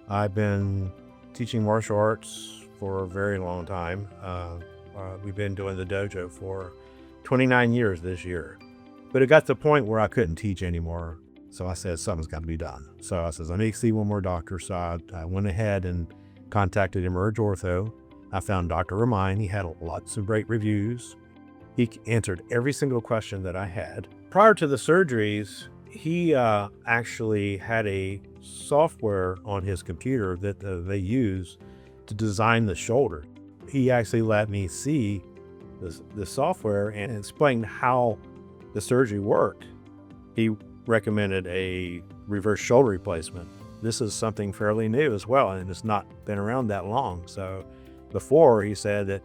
I've been teaching martial arts for a very long time. We've been doing the dojo for 29 years this year. But it got to the point where I couldn't teach anymore. So I said, something's got to be done. So I said, let me see one more doctor. So I went ahead and contacted EmergeOrtho. I found Dr. Romine. He had lots of great reviews. He answered every single question that I had. Prior to the surgeries, he actually had a software on his computer that they use to design the shoulder. He actually let me see the software and explained how the surgery worked. He recommended a reverse shoulder replacement. This is something fairly new as well, and it's not been around that long. So before, he said that,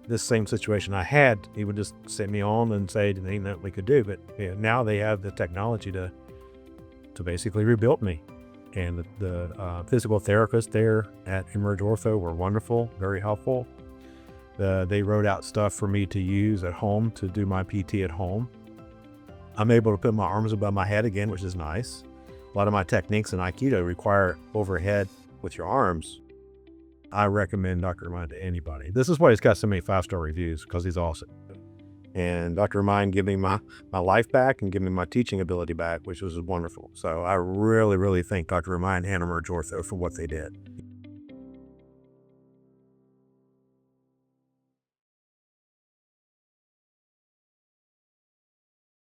this same situation I had, he would just sit me on and say anything that we could do. But now they have the technology to basically rebuild me. And the physical therapists there at EmergeOrtho were wonderful, very helpful. They wrote out stuff for me to use at home to do my PT at home. I'm able to put my arms above my head again, which is nice. A lot of my techniques in Aikido require overhead with your arms. I recommend Dr. Romine to anybody. This is why he's got so many 5-star reviews, because he's awesome. And Dr. Romine gave me my life back and gave me my teaching ability back, which was wonderful. So I really, really thank Dr. Romine and EmergeOrtho for what they did.